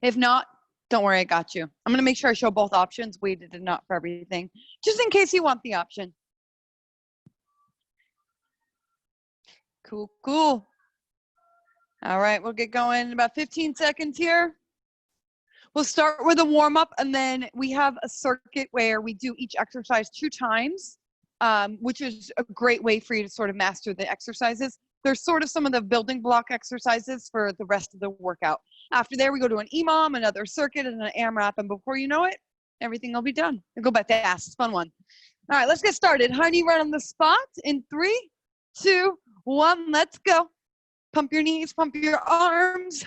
If not, don't worry, I got you. I'm gonna make sure I show both options, weighted and not for everything, just in case you want the option. Cool, cool. All right, we'll get going in about 15 seconds here. We'll start with a warm up, and then we have a circuit where we do each exercise 2 times, which is a great way for you to sort of master the exercises. There's sort of some of the building block exercises for the rest of the workout. After there, we go to an EMOM, another circuit, and an AMRAP, and before you know it, everything will be done. We'll go back to ass. It's a fun one. All right, let's get started. Honey, right on the spot in 3, 2, 1. Let's go. Pump your knees, pump your arms.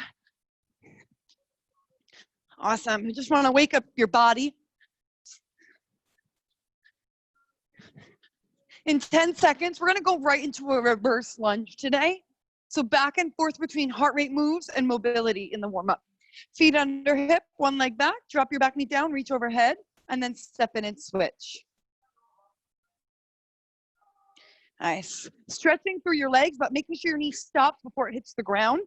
Awesome. You just want to wake up your body. In 10 seconds, we're going to go right into a reverse lunge today. So back and forth between heart rate moves and mobility in the warm-up. Feet under hip, one leg back, drop your back knee down, reach overhead, and then step in and switch. Nice. Stretching through your legs, but making sure your knee stops before it hits the ground.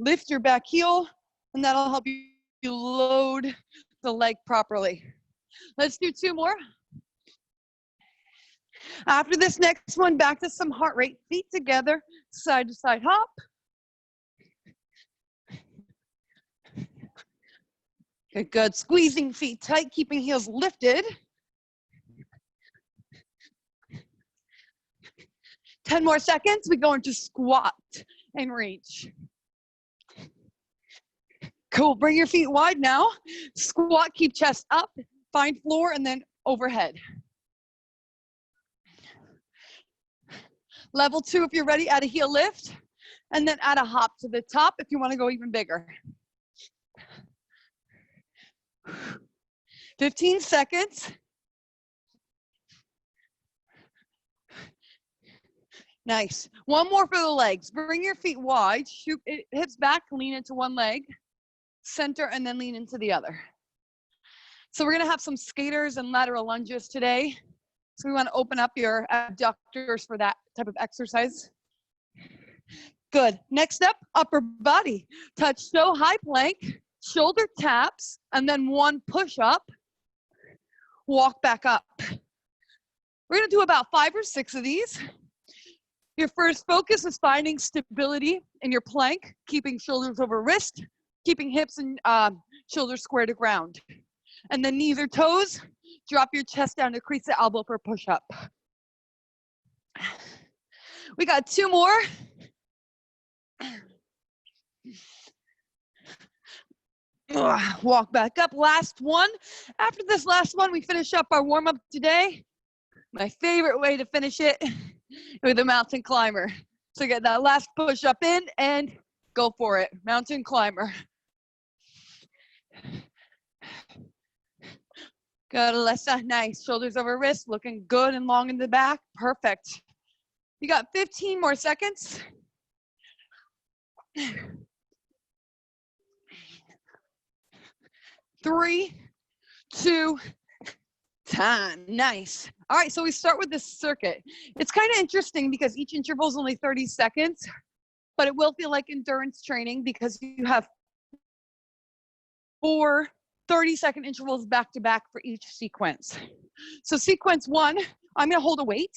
Lift your back heel, and that'll help you load the leg properly. Let's do 2 more. After this next one, back to some heart rate. Feet together, side to side hop. Good, good. Squeezing feet tight, keeping heels lifted. 10 more seconds. We go into squat and reach. Cool. Bring your feet wide now. Squat, keep chest up, find floor, and then overhead. Level 2 if you're ready, add a heel lift, and then add a hop to the top if you want to go even bigger. 15 seconds. Nice. One more for the legs. Bring your feet wide, shoot hips back, lean into one leg, center, and then lean into the other. So we're going to have some skaters and lateral lunges today. So we want to open up your abductors for that type of exercise. Good. Next up, upper body. Touch toe, high plank, shoulder taps, and then 1 push up. Walk back up. We're going to do about 5 or 6 of these. Your first focus is finding stability in your plank, keeping shoulders over wrist, keeping hips and shoulders square to ground. And then knees or toes, drop your chest down to crease the elbow for a push-up. We got 2 more. Walk back up, last one. After this last one, we finish up our warm-up today. My favorite way to finish it with a mountain climber. So get that last push-up in and go for it. Mountain climber. Good, Alyssa. Nice. Shoulders over wrist, looking good and long in the back. Perfect. You got 15 more seconds. 3, 2, time. Nice. All right, so we start with this circuit. It's kind of interesting because each interval is only 30 seconds, but it will feel like endurance training because you have 4 30-second intervals back to back for each sequence. So sequence 1, I'm going to hold a weight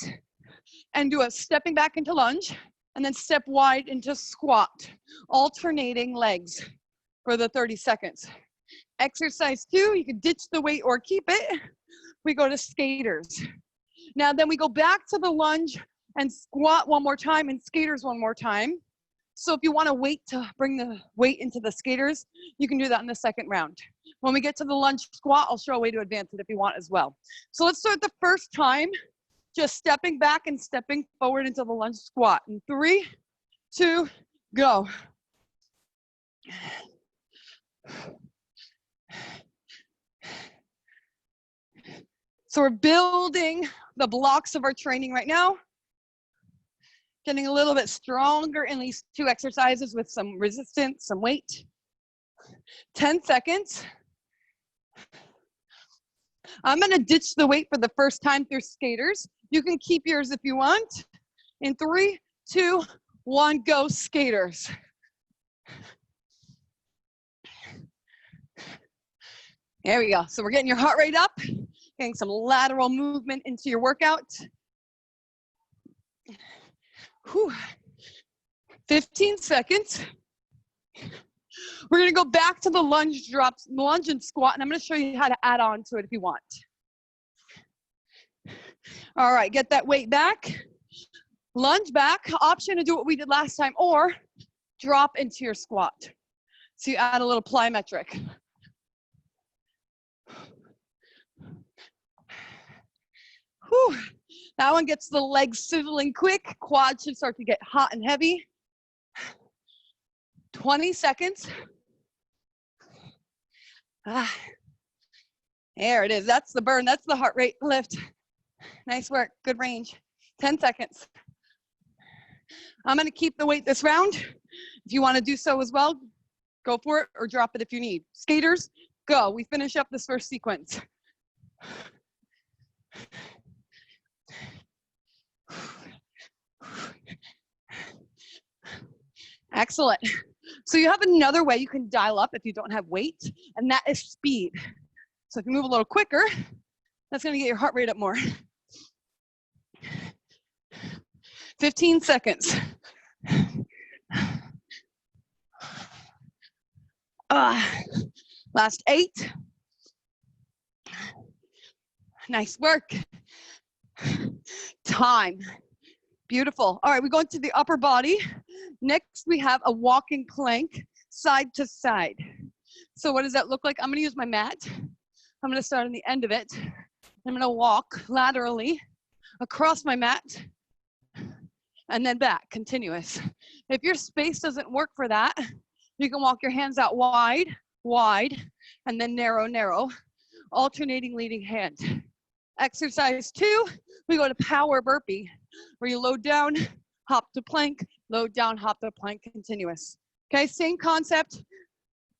and do a stepping back into lunge and then step wide into squat, alternating legs for the 30 seconds. Exercise 2, you can ditch the weight or keep it. We go to skaters. Now then we go back to the lunge and squat 1 more time and skaters 1 more time. So if you want to wait to bring the weight into the skaters, you can do that in the second round. When we get to the lunge squat, I'll show a way to advance it if you want as well. So let's start the first time, just stepping back and stepping forward into the lunge squat. In 3, 2, go. So we're building the blocks of our training right now. Getting a little bit stronger in these 2 exercises with some resistance, some weight. 10 seconds. I'm going to ditch the weight for the first time through skaters. You can keep yours if you want. In 3, 2, 1, go skaters. There we go. So we're getting your heart rate up, getting some lateral movement into your workout. Whew. 15 seconds. We're gonna go back to the lunge drops, lunge and squat, and I'm gonna show you how to add on to it if you want. All right, get that weight back. Lunge back, option to do what we did last time, or drop into your squat. So you add a little plyometric. Whew. That one gets the legs sizzling quick. Quads should start to get hot and heavy. 20 seconds. There it is. That's the burn. That's the heart rate lift. Nice work. Good range. 10 seconds. I'm going to keep the weight this round. If you want to do so as well, go for it or drop it if you need. Skaters, go. We finish up this first sequence. Excellent. So you have another way you can dial up if you don't have weight, and that is speed. So if you move a little quicker, that's going to get your heart rate up more. 15 seconds. Last 8. Nice work. Time. Beautiful. All right, we go into the upper body. Next, we have a walking plank, side to side. So what does that look like? I'm going to use my mat. I'm going to start on the end of it. I'm going to walk laterally across my mat and then back, continuous. If your space doesn't work for that, you can walk your hands out wide, wide, and then narrow, narrow, alternating leading hand. Exercise 2, we go to power burpee, where you load down, hop to plank, load down, hop to plank, continuous. Okay, same concept,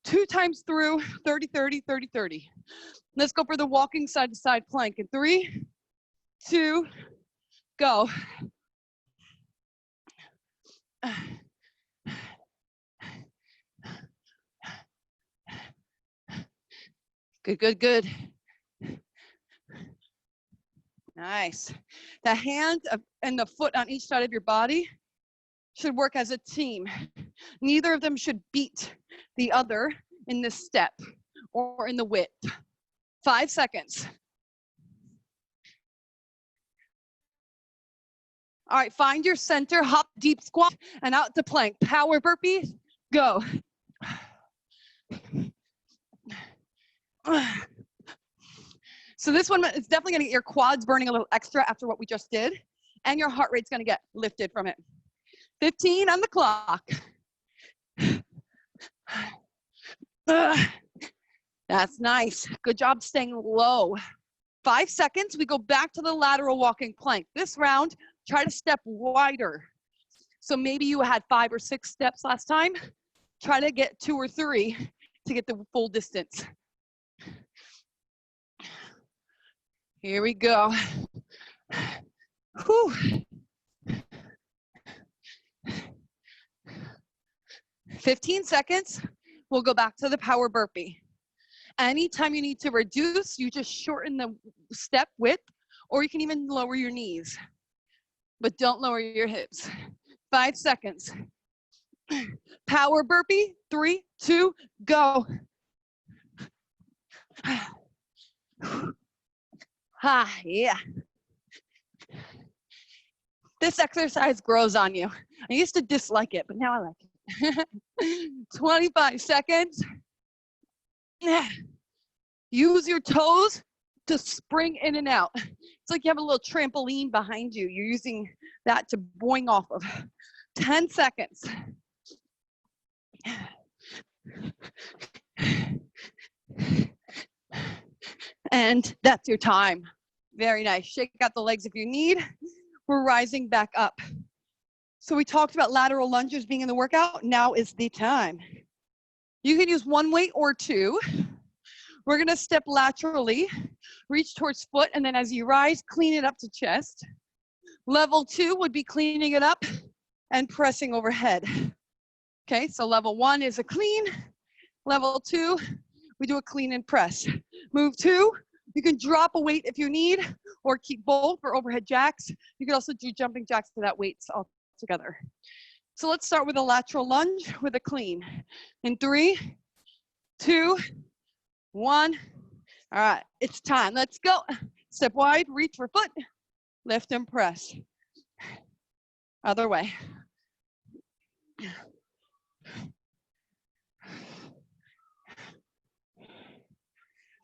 2 times through, 30, 30, 30, 30. Let's go for the walking side to side plank in 3, 2, go. Good, good, good. Nice. The hand and the foot on each side of your body should work as a team. Neither of them should beat the other in the step or in the width. 5 seconds. All right, find your center, hop, deep squat, and out to plank. Power burpees, go. So this one is definitely gonna get your quads burning a little extra after what we just did, and your heart rate's gonna get lifted from it. 15 on the clock. That's nice. Good job staying low. 5 seconds, we go back to the lateral walking plank. This round, try to step wider. So maybe you had 5 or 6 steps last time. Try to get 2 or 3 to get the full distance. Here we go. Whew. 15 seconds, we'll go back to the power burpee. Anytime you need to reduce, you just shorten the step width, or you can even lower your knees, but don't lower your hips. 5 seconds. Power burpee, 3, 2, go. Yeah. This exercise grows on you. I used to dislike it, but now I like it. 25 seconds. Use your toes to spring in and out. It's like you have a little trampoline behind you. You're using that to boing off of. 10 seconds. And that's your time. Very nice. Shake out the legs if you need. We're rising back up. So we talked about lateral lunges being in the workout. Now is the time. You can use 1 weight or 2. We're gonna step laterally, reach towards foot, and then as you rise, clean it up to chest. Level 2 would be cleaning it up and pressing overhead. Okay, so level 1 is a clean. Level 2, we do a clean and press. Move 2. You can drop a weight if you need, or keep both for overhead jacks. You can also do jumping jacks to that weights all together. So let's start with a lateral lunge with a clean. In 3, 2, 1. All right, it's time. Let's go. Step wide, reach for foot, lift and press. Other way.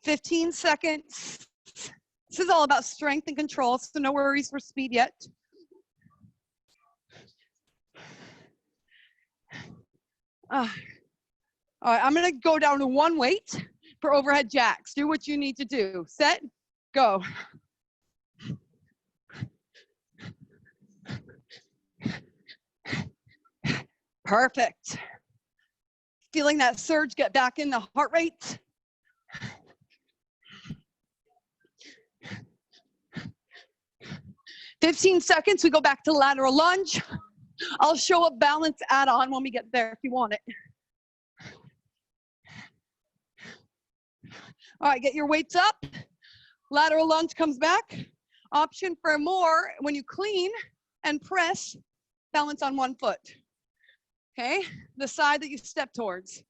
"15 seconds. This is all about strength and control, so no worries for speed yet. All right, I'm gonna go down to 1 weight for overhead jacks. Do what you need to do. Set, go. Perfect. Feeling that surge get back in the heart rate. "15 seconds, we go back to lateral lunge. I'll show a balance add-on when we get there if you want it. All right, get your weights up. Lateral lunge comes back. Option for more, when you clean and press, balance on 1 foot. Okay, the side that you step towards.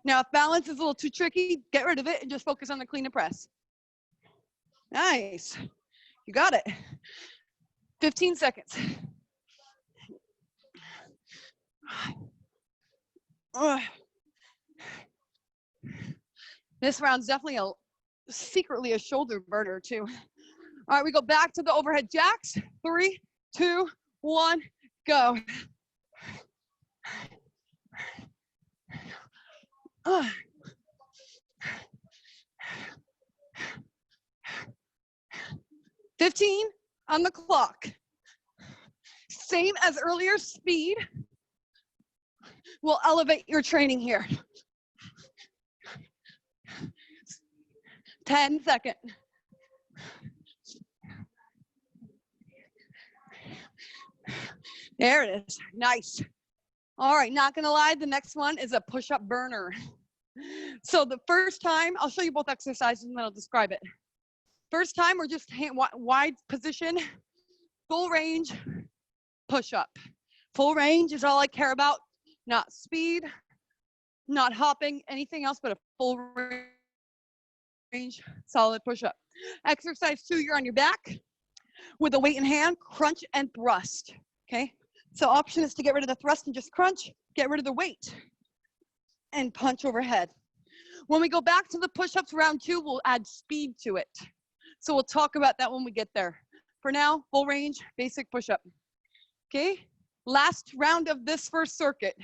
Now, if balance is a little too tricky, get rid of it and just focus on the clean and press. Nice. You got it. 15 seconds. This round's definitely secretly a shoulder burner too. All right, we go back to the overhead jacks. 3, 2, 1, go. 15 on the clock. Same as earlier, speed will elevate your training here. 10 seconds. There it is. Nice. All right, not gonna lie, the next one is a push-up burner. So the first time, I'll show you both exercises and then I'll describe it. First time, we're just wide position, full range, push-up. Full range is all I care about, not speed, not hopping, anything else but a full range, solid push-up. Exercise 2, you're on your back with a weight in hand, crunch and thrust, okay? So option is to get rid of the thrust and just crunch, get rid of the weight, and punch overhead. When we go back to the push-ups, round 2, we'll add speed to it. So we'll talk about that when we get there. For now, full range, basic push-up. Okay, last round of this first circuit.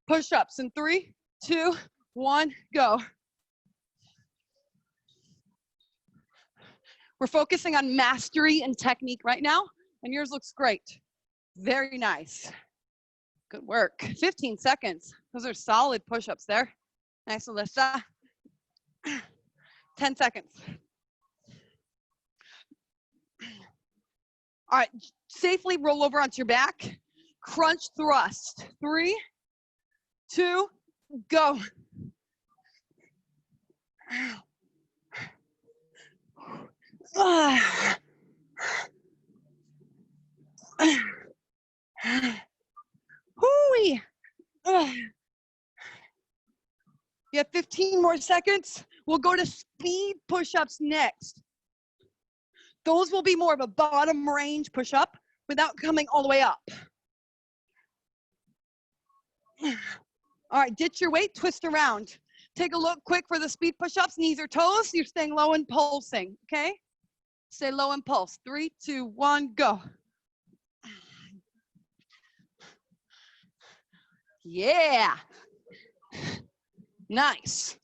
Push-ups in 3, 2, 1, go. We're focusing on mastery and technique right now, and yours looks great. Very nice. Good work. 15 seconds. Those are solid push-ups there. Nice, Alyssa. 10 seconds. All right, safely roll over onto your back. Crunch thrust. 3, 2, go. Hooey. You have 15 more seconds. We'll go to speed push-ups next. Those will be more of a bottom range push-up without coming all the way up. All right, ditch your weight, twist around. Take a look quick for the speed push-ups, knees or toes. You're staying low and pulsing, okay? Stay low and pulse. 3, 2, 1, go. Yeah. Nice.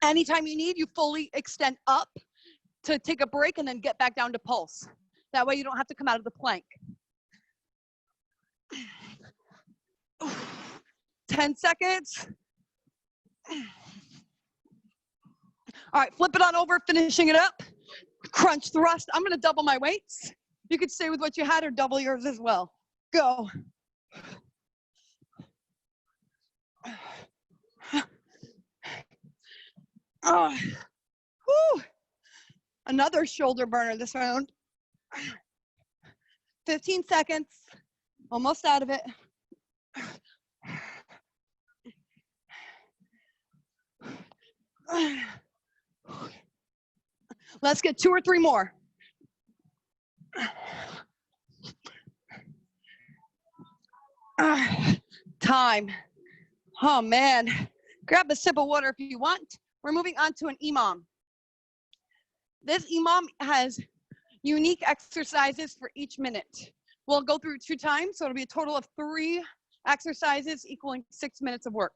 Anytime you need, you fully extend up to take a break and then get back down to pulse. That way you don't have to come out of the plank. 10 seconds. All right, flip it on over, finishing it up. Crunch thrust. I'm gonna double my weights. You could stay with what you had or double yours as well. Go. Oh, whew. Another shoulder burner this round. 15 seconds, almost out of it. Let's get 2 or 3 more. Time. Oh man, grab a sip of water if you want. We're moving on to an EMOM. This EMOM has unique exercises for each minute. We'll go through 2 times, so it'll be a total of 3 exercises equaling 6 minutes of work.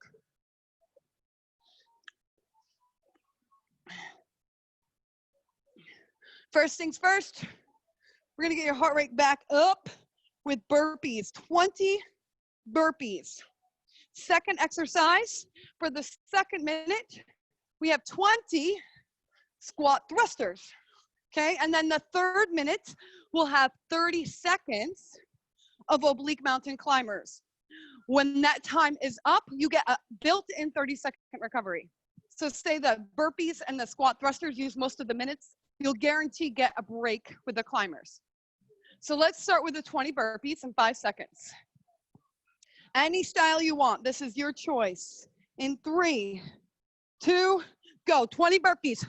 First things first, we're gonna get your heart rate back up with burpees, 20 burpees. Second exercise, for the second minute, we have 20 squat thrusters, okay? And then the third minute, we'll have 30 seconds of oblique mountain climbers. When that time is up, you get a built-in 30-second recovery. So say the burpees and the squat thrusters use most of the minutes, you'll guarantee get a break with the climbers. So let's start with the 20 burpees in 5 seconds. Any style you want, this is your choice. In 3, 2, go, 20 burpees.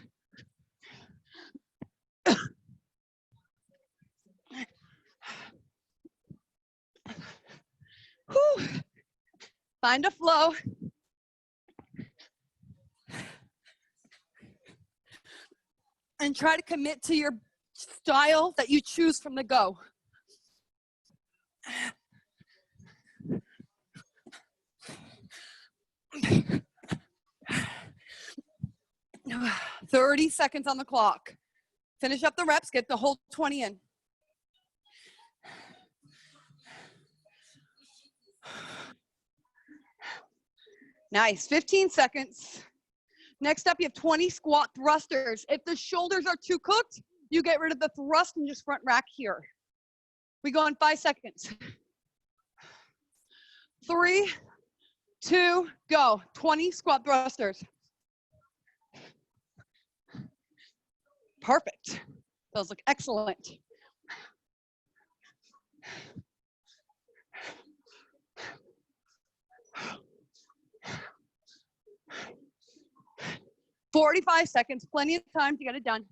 Whew. Find a flow. And try to commit to your style that you choose from the go. 30 seconds on the clock. Finish up the reps, get the whole 20 in. Nice, 15 seconds. Next up, you have 20 squat thrusters. If the shoulders are too cooked, you get rid of the thrust and just front rack here. We go in 5 seconds. 3, 2, go. 20 squat thrusters. Perfect. Those look excellent. "45 seconds, plenty of time to get it done.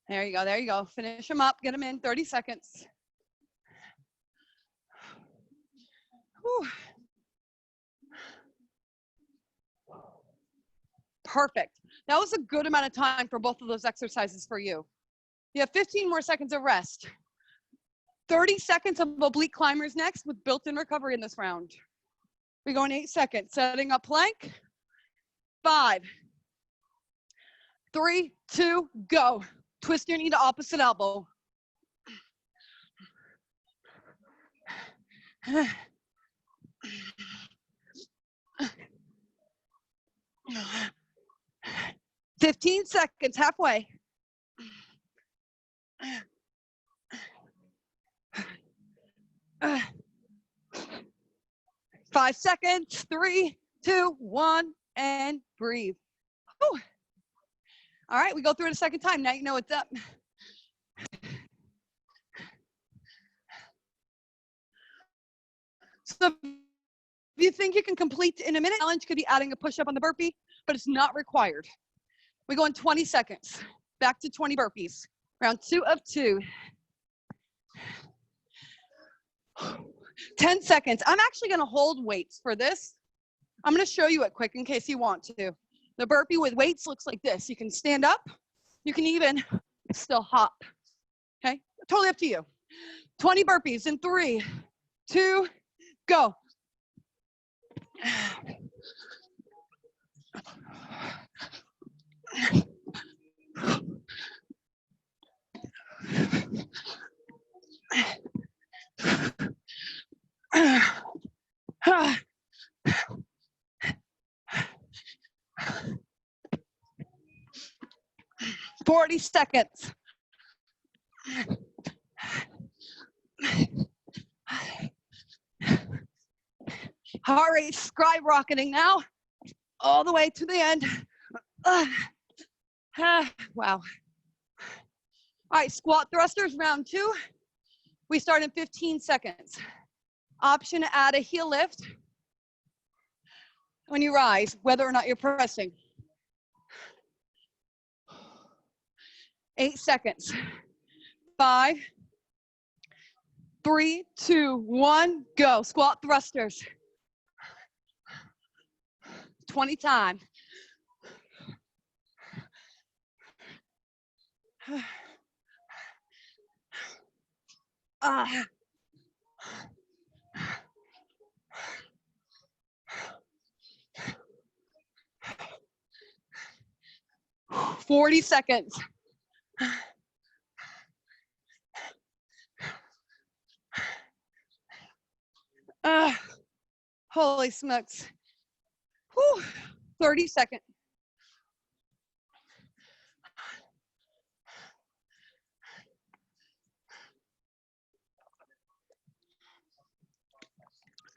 There you go, there you go. Finish them up, get them in, 30 seconds. Whew. Perfect. That was a good amount of time for both of those exercises for you. You have 15 more seconds of rest. 30 seconds of oblique climbers next with built-in recovery in this round. We go in 8 seconds, setting up plank. 5, 3, 2, go. Twist your knee to opposite elbow. 15 seconds, halfway. 5 seconds, 3, 2, 1, and breathe. Whew. All right, we go through it a second time. Now you know what's up. So if you think you can complete in a minute, challenge could be adding a push-up on the burpee, but it's not required. We go in 20 seconds. Back to 20 burpees. Round 2 of 2. 10 seconds. I'm actually going to hold weights for this. I'm going to show you it quick in case you want to. The burpee with weights looks like this. You can stand up. You can even still hop. Okay? Totally up to you. 20 burpees in 3, 2, go. "40 seconds. Heart rate skyrocketing now, all the way to the end. Wow. All right, squat thrusters, round 2. We start in 15 seconds. Option to add a heel lift when you rise, whether or not you're pressing. 8 seconds. 5, 3, 2, 1, go. Squat thrusters. 20 times. Ah. 40 seconds. Holy smokes. Whew. 30 seconds.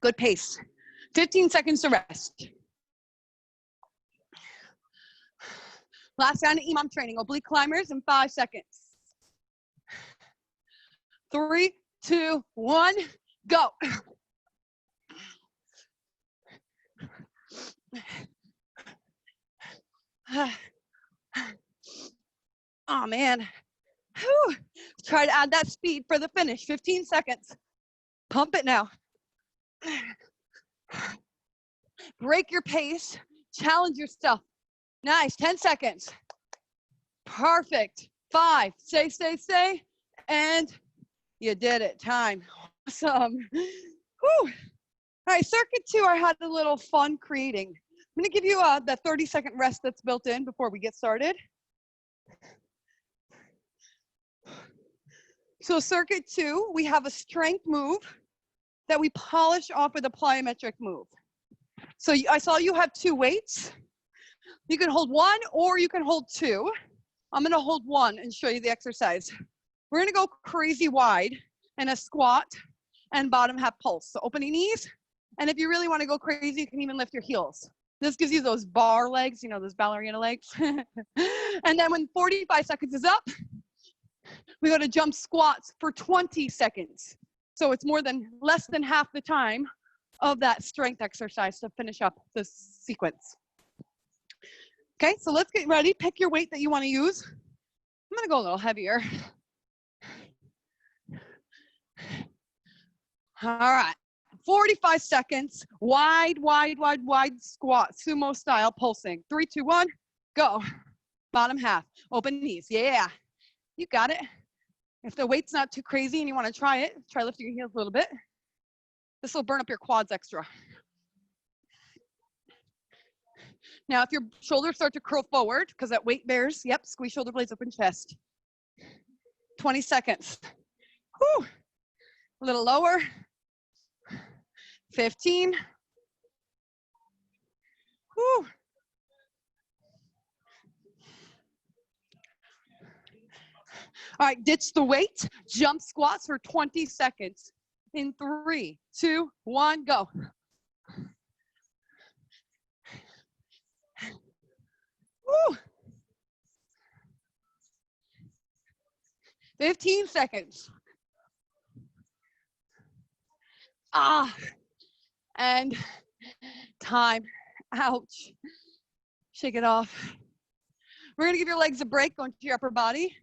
Good pace. 15 seconds to rest. Last round of EMOM training, oblique climbers in 5 seconds. 3, 2, 1, go. Oh man. Whew. Try to add that speed for the finish. 15 seconds. Pump it now. Break your pace. Challenge yourself. Nice. 10 seconds. Perfect. 5. Stay. And you did it. Time. Awesome. Whew. All right, circuit 2, I had a little fun creating. I'm gonna give you that 30-second rest that's built in before we get started. So circuit 2, we have a strength move that we polish off with a plyometric move. So I saw you have 2 weights. You can hold 1 or you can hold 2. I'm gonna hold 1 and show you the exercise. We're gonna go crazy wide in a squat and bottom half pulse. So open your knees, and if you really wanna go crazy, you can even lift your heels. This gives you those bar legs, you know, those ballerina legs. And then when 45 seconds is up, we go to jump squats for 20 seconds. So it's less than half the time of that strength exercise to finish up this sequence. Okay, so let's get ready. Pick your weight that you want to use. I'm gonna go a little heavier. All right, 45 seconds, wide squat, sumo style pulsing. 3, 2, 1, go. Bottom half, open knees, yeah. You got it. If the weight's not too crazy and you want to try it, try lifting your heels a little bit. This will burn up your quads extra. Now, if your shoulders start to curl forward, because that weight bears, yep, squeeze shoulder blades, open chest. 20 seconds. Whew. A little lower. 15. Whew. All right, ditch the weight, jump squats for 20 seconds. In 3, 2, 1, go. Woo. 15 seconds. And time. Ouch. Shake it off. We're gonna give your legs a break, going to your upper body.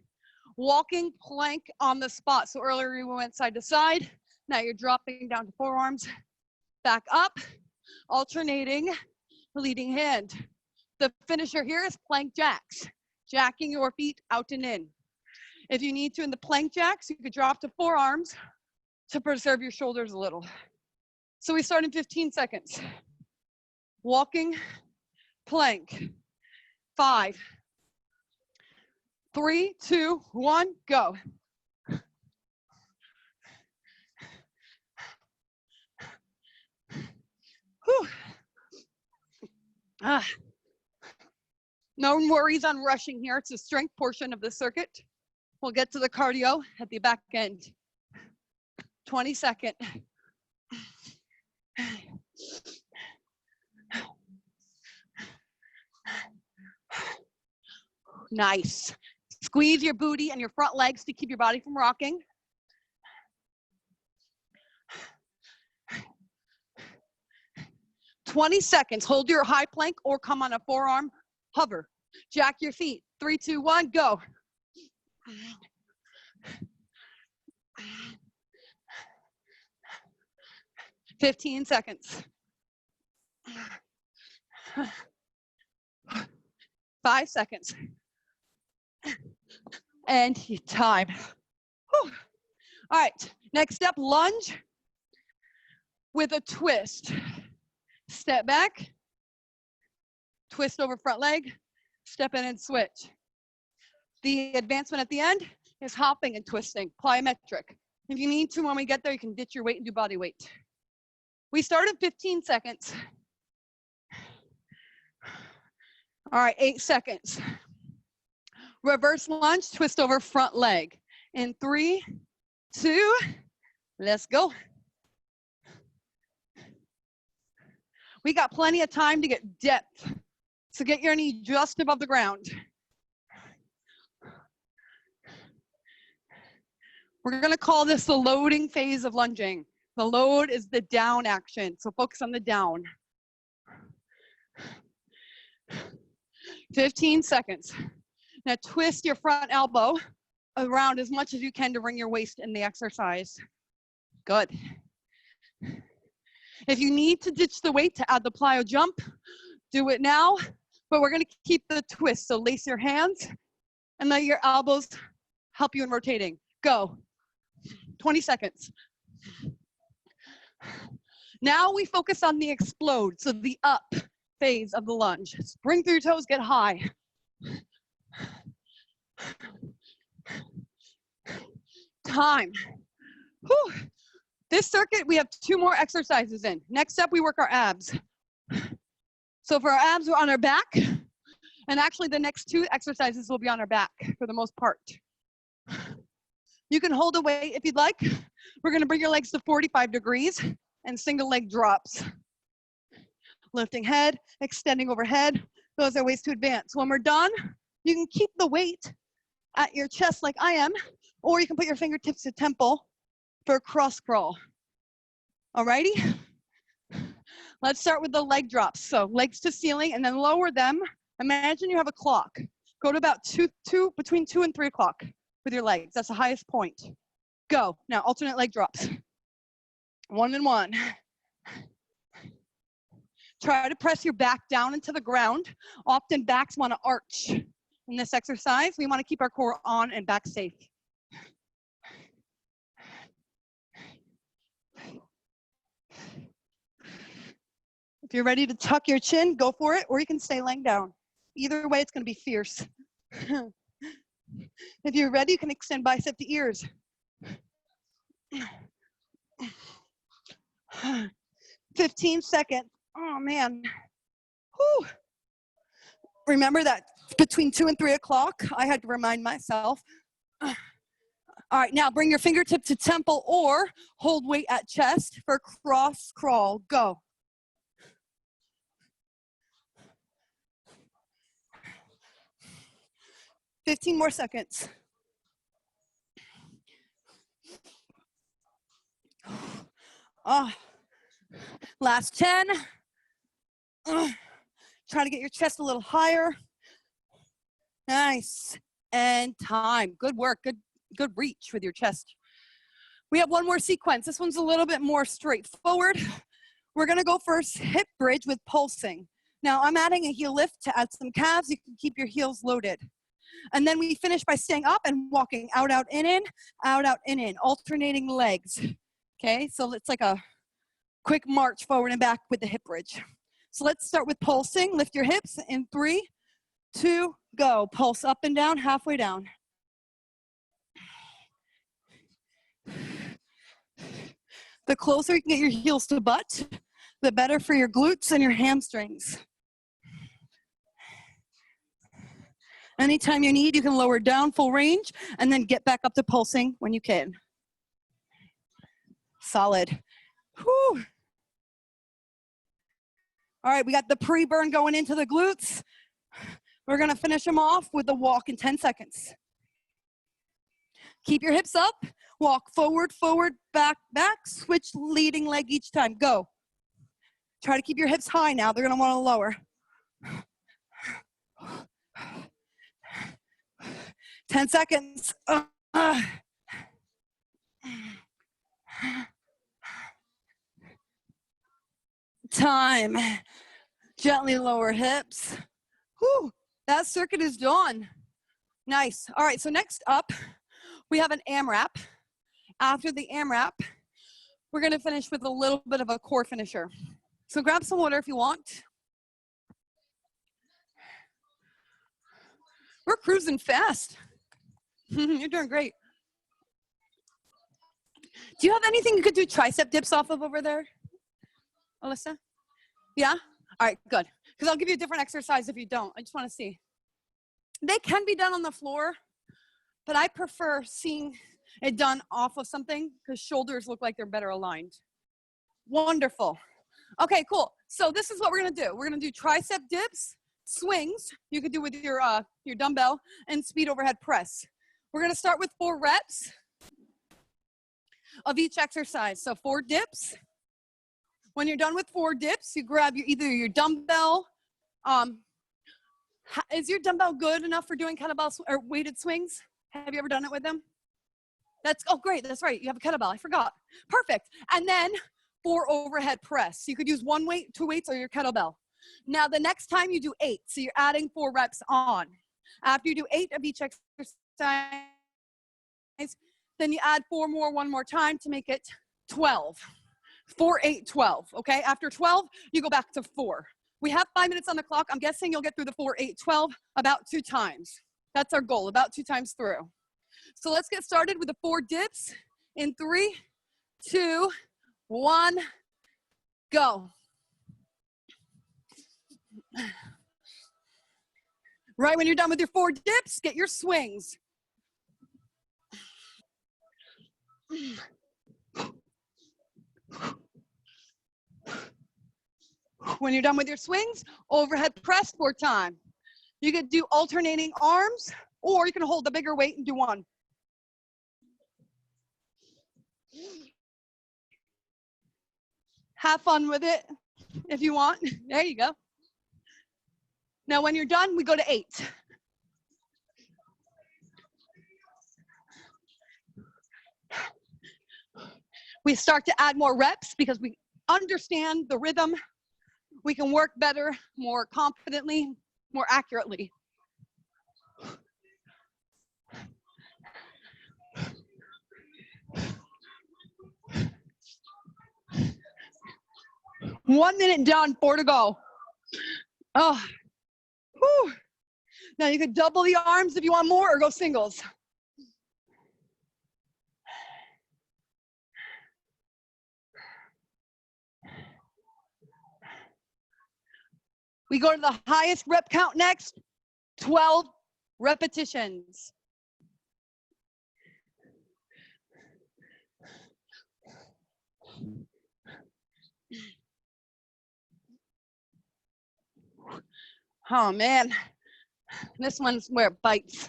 Walking plank on the spot. So earlier we went side to side. Now you're dropping down to forearms. Back up, alternating, leading hand. The finisher here is plank jacks. Jacking your feet out and in. If you need to in the plank jacks, you could drop to forearms to preserve your shoulders a little. So we start in 15 seconds. Walking, plank. 5, 3, 2, 1, go. Whew. No worries on rushing here. It's a strength portion of the circuit. We'll get to the cardio at the back end. 20 seconds. Nice. Squeeze your booty and your front legs to keep your body from rocking. "20 seconds. Hold your high plank or come on a forearm hover. Jack your feet. 3, 2, 1, go. 15 seconds. 5 seconds. And time. Whew. All right, next step, lunge with a twist. Step back, twist over front leg, step in and switch. The advancement at the end is hopping and twisting, plyometric. If you need to, when we get there, you can ditch your weight and do body weight. We started 15 seconds. All right, 8 seconds. Reverse lunge, twist over front leg. In 3, 2, let's go. We got plenty of time to get depth. So get your knee just above the ground. We're gonna call this the loading phase of lunging. The load is the down action, so focus on the down. 15 seconds. Now twist your front elbow around as much as you can to bring your waist in the exercise. Good. If you need to ditch the weight to add the plyo jump, do it now, but we're gonna keep the twist. So lace your hands and let your elbows help you in rotating. Go. 20 seconds. Now we focus on the explode, so the up phase of the lunge. Spring through your toes, get high. Time. Whew. This circuit, we have 2 more exercises in. Next up, we work our abs. So for our abs, we're on our back. And actually, the next 2 exercises will be on our back for the most part. You can hold a weight if you'd like. We're gonna bring your legs to 45 degrees and single leg drops. Lifting head, extending overhead. Those are ways to advance. When we're done, you can keep the weight at your chest like I am, or you can put your fingertips to temple for a cross crawl. Alrighty? Let's start with the leg drops. So legs to ceiling and then lower them. Imagine you have a clock. Go to about between 2 and 3 o'clock with your legs. That's the highest point. Go. Now alternate leg drops. 1 and 1. Try to press your back down into the ground. Often backs want to arch. In this exercise, we want to keep our core on and back safe. If you're ready to tuck your chin, go for it, or you can stay laying down. Either way, it's going to be fierce. If you're ready, you can extend bicep to ears. 15 seconds. Oh, man. Whew. Remember that between 2 and 3 o'clock, I had to remind myself. All right, now bring your fingertip to temple or hold weight at chest for cross crawl. Go. $15 more seconds. Last 10. Try to get your chest a little higher. Nice. And time. Good work. Good reach with your chest. We have one more sequence. This one's a little bit more straightforward. We're going to go first hip bridge with pulsing. Now I'm adding a heel lift to add some calves. You can keep your heels loaded. And then we finish by staying up and walking out, out, in, out, out, in, alternating legs. Okay, so it's like a quick march forward and back with the hip bridge. So let's start with pulsing. Lift your hips in 3, 2, go. Pulse up and down, halfway down. The closer you can get your heels to butt, the better for your glutes and your hamstrings. Anytime you need, you can lower down full range and then get back up to pulsing when you can. Solid. Whew. All right, we got the pre-burn going into the glutes. We're gonna finish them off with a walk in 10 seconds. Keep your hips up, walk forward, forward, back, back, switch leading leg each time, go. Try to keep your hips high now, they're gonna wanna lower. 10 seconds. Time. Gently lower hips. Whew, that circuit is done. Nice. All right, so next up, we have an AMRAP. After the AMRAP, we're gonna finish with a little bit of a core finisher. So grab some water if you want. We're cruising fast. You're doing great. Do you have anything you could do tricep dips off of over there, Alyssa? Yeah? All right, good. Because I'll give you a different exercise if you don't. I just want to see. They can be done on the floor, but I prefer seeing it done off of something because shoulders look like they're better aligned. Wonderful. Okay, cool. So this is what we're going to do. We're going to do tricep dips, swings. You could do with your dumbbell, and speed overhead press. We're going to start with 4 reps of each exercise. So 4 dips. When you're done with 4 dips, you grab either your dumbbell. Is your dumbbell good enough for doing kettlebell or weighted swings? Have you ever done it with them? Oh, great. That's right. You have a kettlebell. I forgot. Perfect. And then 4 overhead press. You could use 1 weight, 2 weights, or your kettlebell. Now, the next time you do 8. So you're adding 4 reps on. After you do 8 of each exercise, then you add 4 more 1 more time to make it 12. 4, 8, 12, okay? After 12, you go back to 4. We have 5 minutes on the clock. I'm guessing you'll get through the 4, 8, 12 about 2 times. That's our goal, about 2 times through. So let's get started with the 4 dips in 3, 2, 1, go. Right when you're done with your 4 dips, get your swings. When you're done with your swings, overhead press 4 times. You could do alternating arms, or you can hold the bigger weight and do 1. Have fun with it if you want. There you go. Now, when you're done, we go to 8. We start to add more reps because we understand the rhythm. We can work better, more confidently, more accurately. One minute done, 4 to go. Oh, whew. Now you could double the arms if you want more, or go singles. We go to the highest rep count next, 12 repetitions. Oh man, this one's where it bites.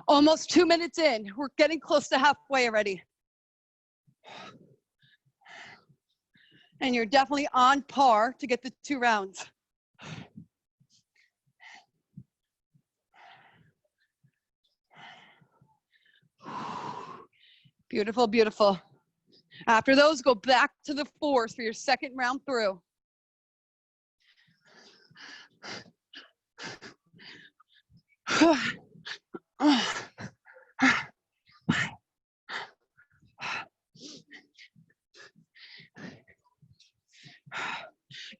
Almost 2 minutes in. We're getting close to halfway already. And you're definitely on par to get the 2 rounds. Beautiful, beautiful. After those, go back to the 4s for your 2nd round through.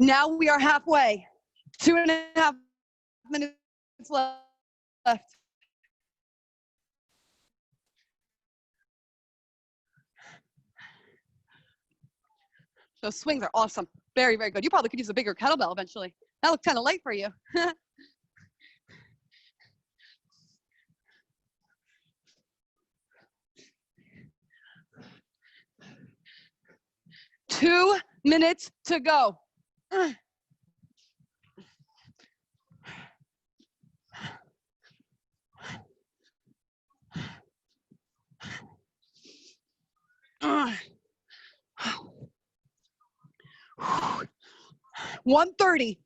Now we are halfway. 2.5 minutes left. Those swings are awesome. Very, very good. You probably could use a bigger kettlebell eventually. That looked kind of light for you. 2 minutes to go. Uh, 1:30.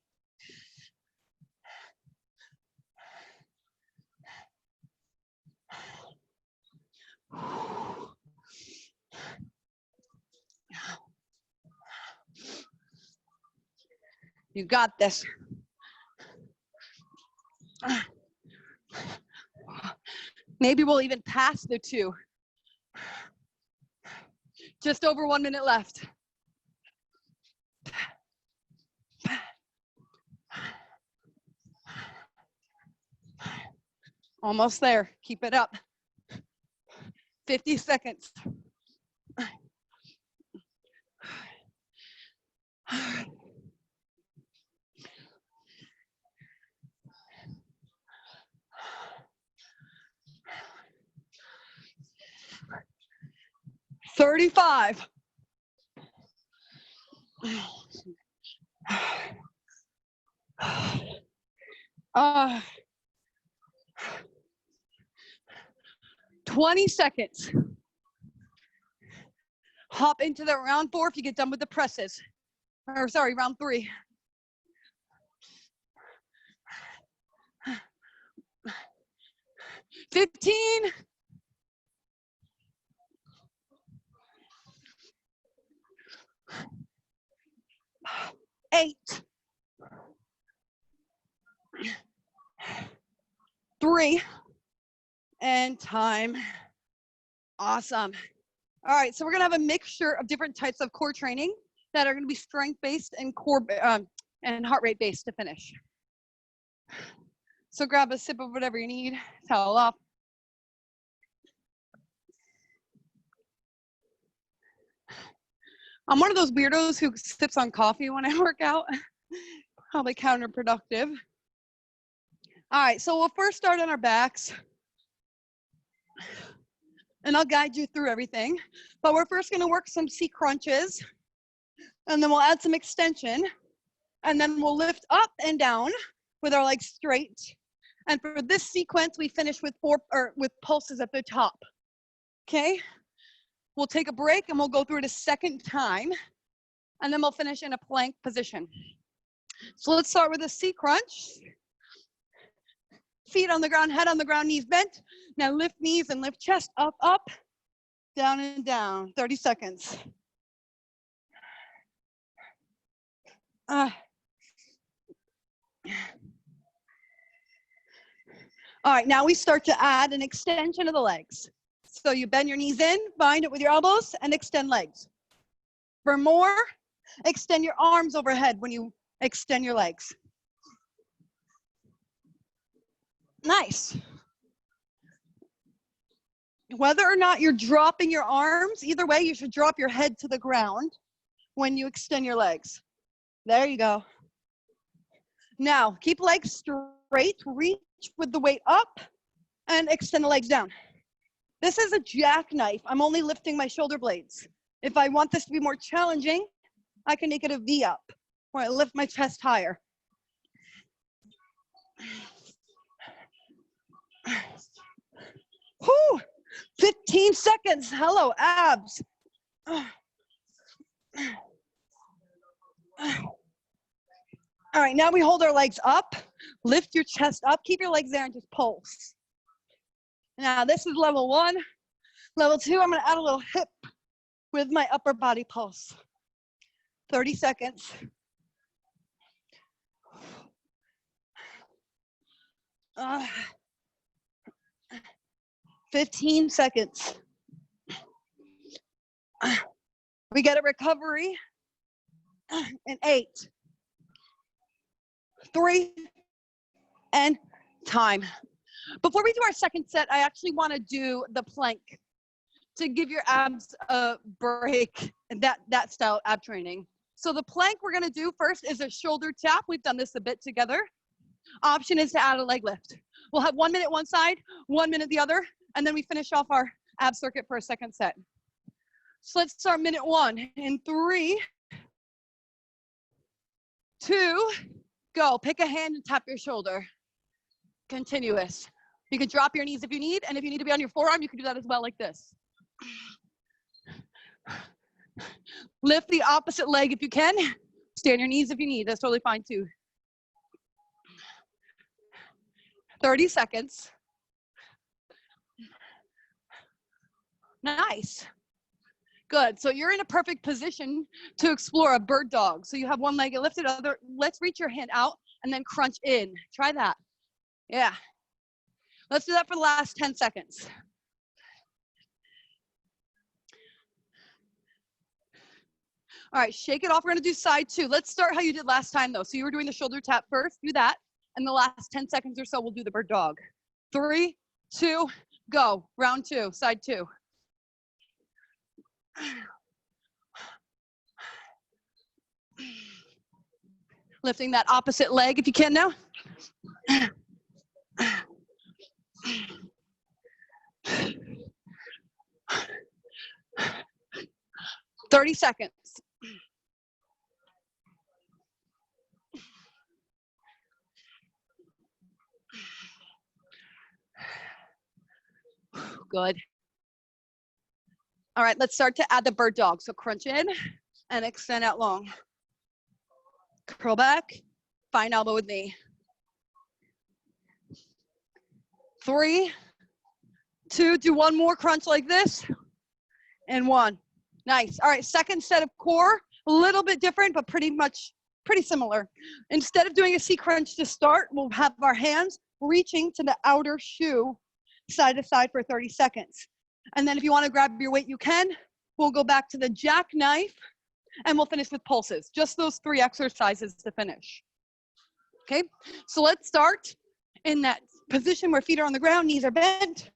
You got this. Maybe we'll even pass the 2. Just over 1 minute left. Almost there. Keep it up. 50 seconds. $35. 20 seconds. Hop into the round 4 if you get done with the presses. Or sorry, round 3. $15. 8. 3. And time. Awesome. All right, so we're gonna have a mixture of different types of core training that are gonna be strength-based and core and heart rate based to finish. So grab a sip of whatever you need, towel off. I'm one of those weirdos who sips on coffee when I work out. Probably counterproductive. All right, so we'll first start on our backs. And I'll guide you through everything. But we're first gonna work some C crunches. And then we'll add some extension. And then we'll lift up and down with our legs straight. And for this sequence, we finish with with pulses at the top. Okay? We'll take a break and we'll go through it a second time. And then we'll finish in a plank position. So let's start with a C crunch. Feet on the ground, head on the ground, knees bent. Now lift knees and lift chest up, up, down and down. 30 seconds. All right, now we start to add an extension of the legs. So you bend your knees in, bind it with your elbows, and extend legs. For more, extend your arms overhead when you extend your legs. Nice. Whether or not you're dropping your arms, either way, you should drop your head to the ground when you extend your legs. There you go. Now, keep legs straight, reach with the weight up, and extend the legs down. This is a jackknife. I'm only lifting my shoulder blades. If I want this to be more challenging, I can make it a V up, where I lift my chest higher. Whew, 15 seconds. Hello, abs. All right, now we hold our legs up. Lift your chest up. Keep your legs there and just pulse. Now, this is level 1. Level 2, I'm going to add a little hip with my upper body pulse. 30 seconds. Uh, 15 seconds. We get a recovery in 8, 3, and time. Before we do our second set, I actually want to do the plank to give your abs a break, and that style ab training. So the plank we're going to do first is a shoulder tap. We've done this a bit together. Option is to add a leg lift. We'll have 1 minute one side, 1 minute the other, and then we finish off our ab circuit for a second set. So let's start minute 1 in 3, 2, go. Pick a hand and tap your shoulder. Continuous. You can drop your knees if you need, and if you need to be on your forearm, you can do that as well, like this. Lift the opposite leg if you can. Stay on your knees if you need. That's totally fine too. 30 seconds. Nice. Good. So you're in a perfect position to explore a bird dog. So you have one leg lifted, other. Let's reach your hand out and then crunch in. Try that. Yeah. Let's do that for the last 10 seconds. All right, shake it off. We're gonna do side 2. Let's start how you did last time though. So you were doing the shoulder tap first, do that. And the last 10 seconds or so, we'll do the bird dog. 3, 2, go. Round 2, side 2. Lifting that opposite leg if you can now. 30 seconds. Good. All right, let's start to add the bird dog. So crunch in and extend out long. Curl back, find elbow with knee. 3, 2, do one more crunch like this, and 1. Nice. All right, second set of core, a little bit different, but pretty similar. Instead of doing a C crunch to start, we'll have our hands reaching to the outer shoe, side to side for 30 seconds. And then if you want to grab your weight, you can. We'll go back to the jackknife, and we'll finish with pulses. Just those 3 exercises to finish. Okay, so let's start in that position where feet are on the ground, knees are bent.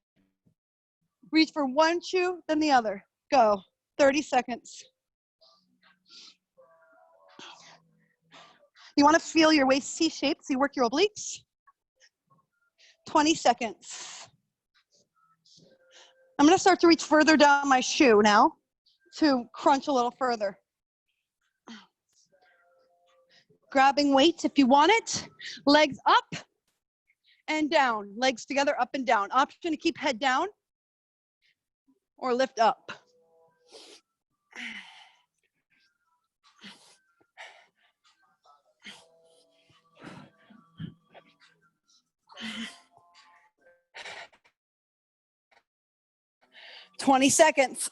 Reach for one shoe, then the other. Go. 30 seconds. You want to feel your waist C-shape, so you work your obliques. 20 seconds. I'm going to start to reach further down my shoe now to crunch a little further. Grabbing weights if you want it. Legs up and down. Legs together, up and down. Option to keep head down or lift up. "20 seconds.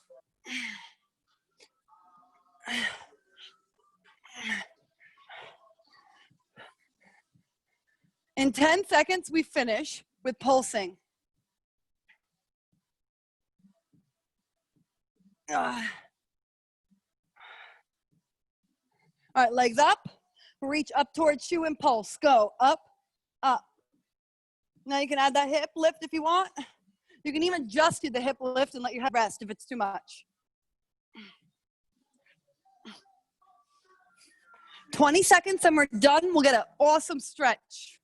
In 10 seconds, we finish with pulsing. All right, legs up. Reach up towards shoe and pulse. Go up, up. Now you can add that hip lift if you want. You can even just do the hip lift and let your head rest if it's too much. 20 seconds and we're done. We'll get an awesome stretch.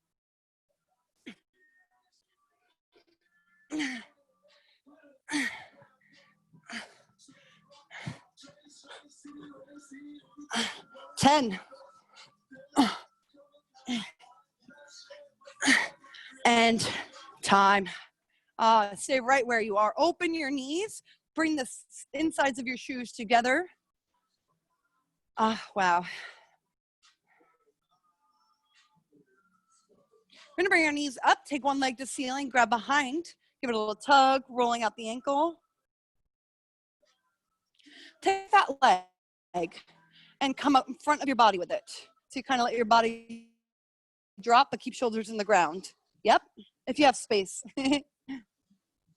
Ten. And time. Stay right where you are. Open your knees. Bring the insides of your shoes together. Wow. We're gonna bring our knees up, take one leg to ceiling, grab behind, give it a little tug, rolling out the ankle. Take that leg and come up in front of your body with it. So you kind of let your body drop, but keep shoulders in the ground. Yep, if you have space.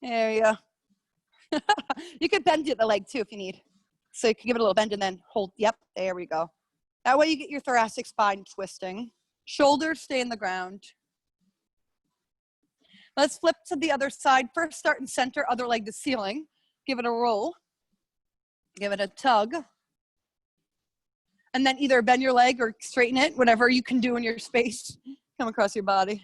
There you go. You could bend the leg too if you need. So you can give it a little bend and then hold. Yep, there we go. That way you get your thoracic spine twisting. Shoulders stay in the ground. Let's flip to the other side. First, start in center, other leg to ceiling. Give it a roll. Give it a tug. And then either bend your leg or straighten it, whatever you can do in your space. Come across your body.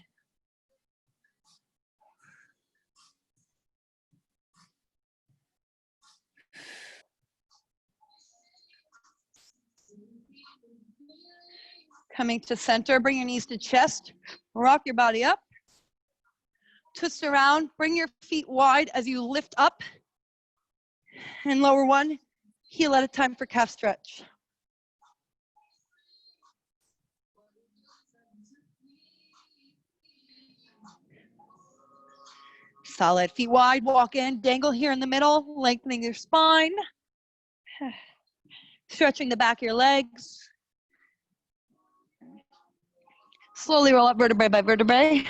Coming to center, bring your knees to chest, rock your body up. Twist around, bring your feet wide as you lift up. And lower one, heel at a time for calf stretch. Solid, feet wide, walk in, dangle here in the middle, lengthening your spine. Stretching the back of your legs. Slowly roll up vertebrae by vertebrae.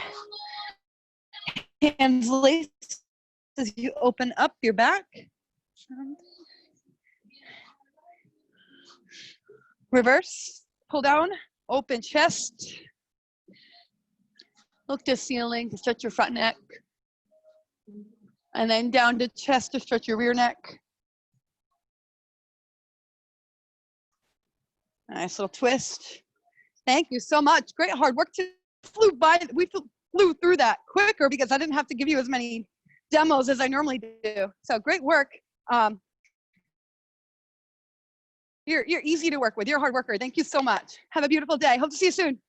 Hands lace as you open up your back. Reverse, pull down, open chest. Look to ceiling to stretch your front neck. And then down to chest to stretch your rear neck. Nice little twist. Thank you so much. Great hard work. We flew through that quicker because I didn't have to give you as many demos as I normally do. So great work. You're easy to work with. You're a hard worker. Thank you so much. Have a beautiful day. Hope to see you soon.